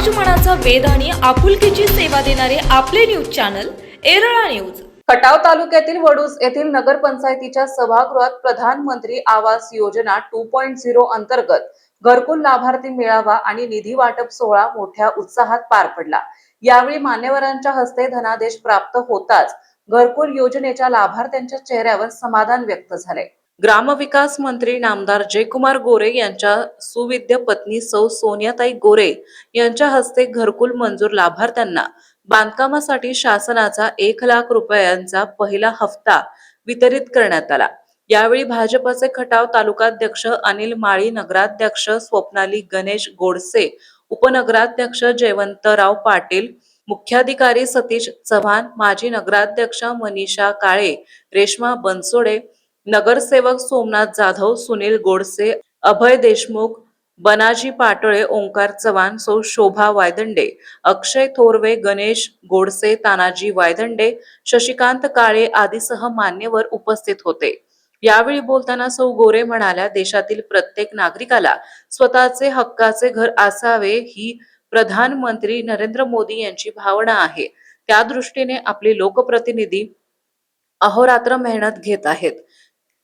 मनाचा वेध आणि आपुलकीची सेवा देणारे आपले news channel Erala news. Khatav तालुक्यातील वडूज येथील नगरपंचायतीच्या सभागृहात प्रधानमंत्री आवास योजना 2.0 अंतर्गत घरकुल लाभार्थी मेळावा आणि निधी वाटप सोहळा मोठ्या उत्साहात पार पडला। यावेळी मान्यवरांच्या हस्ते धनादेश प्राप्त होताच घरकुल योजनेच्या लाभार्थ्यांच्या चेहऱ्यावर समाधान व्यक्त झाले। ग्रामविकास मंत्री नामदार जयकुमार गोरे यांच्या सुविद्य पत्नी सौ सोनियाताई गोरे यांच्या हस्ते घरकुल मंजूर लाभार्थ्यांना बांधकामासाठी शासनाचा 1 लाख रुपयांचा पहिला हप्ता वितरित करण्यात आला। यावेळी भाजपचे खटाव तालुकाध्यक्ष अनिल माळी, नगराध्यक्ष स्वप्नाली गणेश गोडसे, उपनगराध्यक्ष जयवंतराव पाटील, मुख्याधिकारी सतीश चव्हाण, माजी नगराध्यक्ष मनीषा काळे, रेश्मा बनसोडे, नगरसेवक सोमनाथ जाधव, सुनील गोडसे, अभय देशमुख, बनाजी पाटोळे, ओंकार चव्हाण, सौ शोभा वायदंडे, अक्षय थोरवे, गणेश गोडसे, तानाजी वायदंडे, शशिकांत काळे आदीसह मान्यवर उपस्थित होते। यावेळी बोलताना सौ गोरे म्हणाल्या, देशातील प्रत्येक नागरिकाला स्वतःचे हक्काचे घर असावे ही प्रधानमंत्री नरेंद्र मोदी यांची भावना आहे। त्या दृष्टीने आपले लोकप्रतिनिधी अहोरात्र मेहनत घेत आहेत।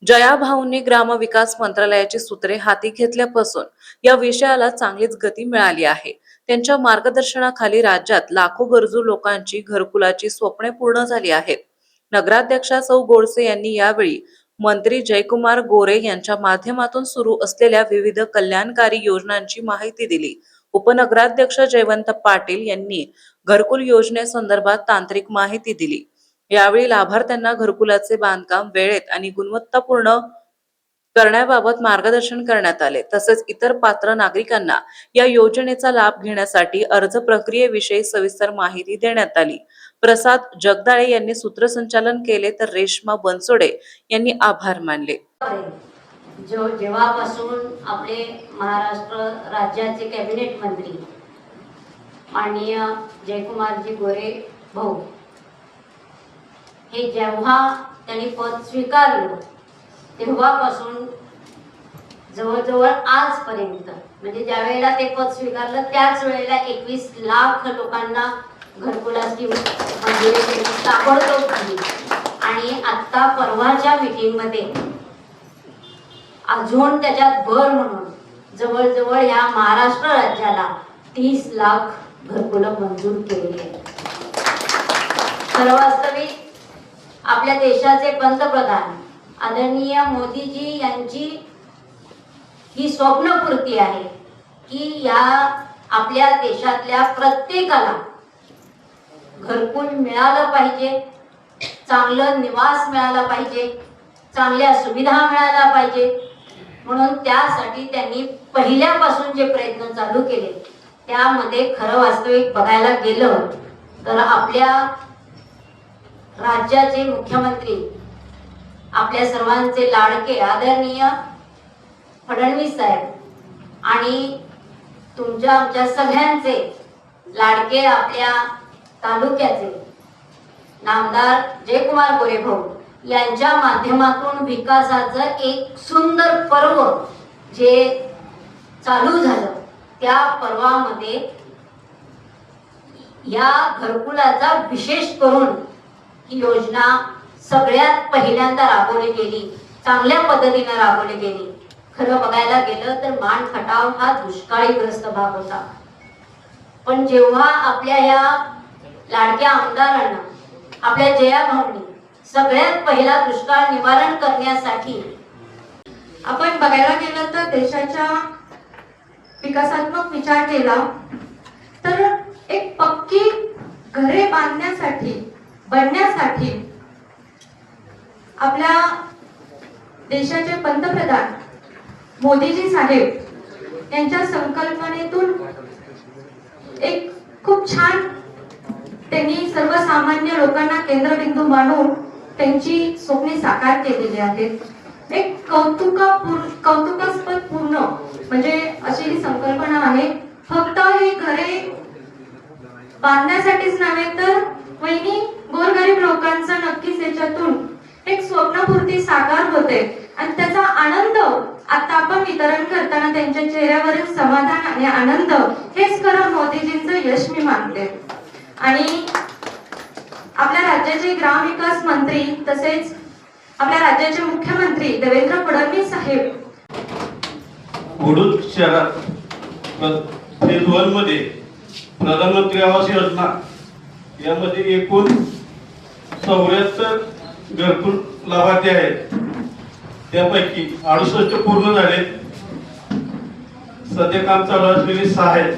जया भाऊंनी ग्रामविकास मंत्रालयाची सूत्रे हाती घेतल्यापासून या विषयाला चांगलीच गती मिळाली आहे। त्यांच्या मार्गदर्शनाखाली राज्यात लाखो गरजू लोकांची घरकुलाची स्वप्ने पूर्ण झाली आहेत। नगराध्यक्षा सौ गोडसे यांनी यावेळी मंत्री जयकुमार गोरे यांच्या माध्यमातून सुरू असलेल्या विविध कल्याणकारी योजनांची माहिती दिली। उपनगराध्यक्ष जयवंत पाटील यांनी घरकुल योजनेसंदर्भात तांत्रिक माहिती दिली। यावेळी लाभार्थ्यांना घरकुलाचे बांधकाम वेळेत आणि गुणवत्तापूर्ण करण्याबाबत मार्गदर्शन करण्यात आले। तसेच इतर पात्र नागरिकांना या योजनेचा लाभ घेण्यासाठी अर्ज प्रक्रियेविषयी सविस्तर माहिती देण्यात आली। प्रसाद जगदाळे यांनी सूत्रसंचालन केले तर रेश्मा बनसोडे यांनी आभार मानले। जेव्हापासून आपले महाराष्ट्र राज्याचे कॅबिनेट मंत्री माननीय जयकुमारजी गोरे भाऊ हे जेव्हा त्यांनी पद स्वीकारलं तेव्हापासून जवळजवळ आजपर्यंत म्हणजे ज्या वेळेला ते पद स्वीकारलं त्याच वेळेला 21 लाख लोकांना घरकुलाची मंजुरी ताबडतोब दिली आणि आता परवाच्या मीटिंगमध्ये अजून त्याच्यात भर म्हणून जवळजवळ या महाराष्ट्र राज्याला 30 लाख घरकुलं मंजूर केली आहेत। तर वास्तविक आपल्या देशाचे पंतप्रधान आदरणीय मोदीजी यांची ही स्वप्नपूर्ती आहे की या आपल्या देशातल्या प्रत्येकाला घरकुल मिळालं पाहिजे, चांगलं निवास मिळाला पाहिजे, चांगल्या सुविधा मिळाल्या पाहिजे। म्हणून त्यासाठी त्यांनी पहिल्यापासून जे प्रयत्न चालू केले त्यामध्ये खरं वास्तविक बघायला गेलं तर आपल्या राज्याचे मुख्यमंत्री आपल्या सर्वांचे लाडके आदरणीय फडणवीस साहेब आणि तुमच्या आमच्या सगळ्यांचे लाडके आपल्या तालुक्याचे नामदार जयकुमार गोरे भाऊ यांच्या माध्यमातून विकासाचं एक सुंदर पर्व जे चालू झालं त्या पर्वामध्ये या घरकुलाचा विशेष करून ही योजना सगळ्यात पहिल्यांदा राबवली गेली, चांगल्या पद्धतीने राबवली गेली। खरं बघायला गेलं तर मान खटाव हा दुष्काळीग्रस्त भाग होता, पण जेव्हा आपल्या या लाडक्या आमदारांना आपल्या जया भाऊंनी सगळ्यात पहिला दुष्काळ निवारण करण्यासाठी आपण बघायला गेलं तर देशाच्या विकासात्मक विचार केला तर एक पक्की घरे बनण्यासाठी आपल्या देशाचे पंतप्रधान मोदीजी साहेब यांच्या संकल्पनेतून एक खूप छान त्यांनी सर्वसामान्य लोकांना केंद्रबिंदू मानून त्यांची स्वप्ने साकार केलेली आहेत। एक कौतुकास्पद पूर्ण म्हणजे अशी ही संकल्पना आहे। फक्त ही घरे बांधण्यासाठीच नव्हे तर वहिनी गोरगरीब लोकांचा नक्कीच याच्यातून एक स्वप्नपूर्ती साकार होते आणि त्याचा आनंद आता आपण वितरण करताना त्यांच्या चेहऱ्यावरील समाधान आणि आनंद हेच खरं मोदीजींचं यश मी मानते. आणि आपल्या राज्याचे ग्रामविकास मंत्री तसेच आपल्या राज्याचे मुख्यमंत्री देवेंद्र फडणवीस साहेब वडूज शहरात फेज 1 मध्ये प्रधानमंत्री आवास योजना यामध्ये एकूण 74 घरकुल लाभार्थी आहेत. त्यापैकी 68 पूर्ण झाले. सध्या काम चालू असलेले 6 आहेत.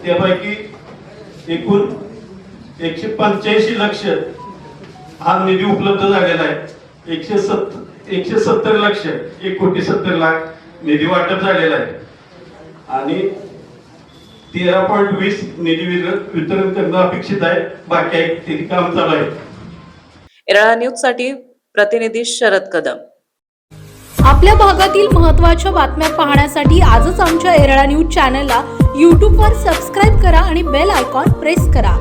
त्यापैकी एकूण 185 लक्ष हा निधी उपलब्ध झालेला आहे. 170 लक्ष 1,70,00,000 निधी वाटप झालेला आहे आणि 13.20 निधी वितरण करणं अपेक्षित आहे. बाकी आहे ते काम चालू आहे. एरळा न्यूज साठी प्रतिनिधी शरद कदम. आपल्या भागातील महत्त्वाच्या बातम्या पाहण्यासाठी आजच आमच्या एरळा न्यूज चॅनलला यूट्यूबवर सबस्क्राईब करा आणि बेल आयकॉन प्रेस करा.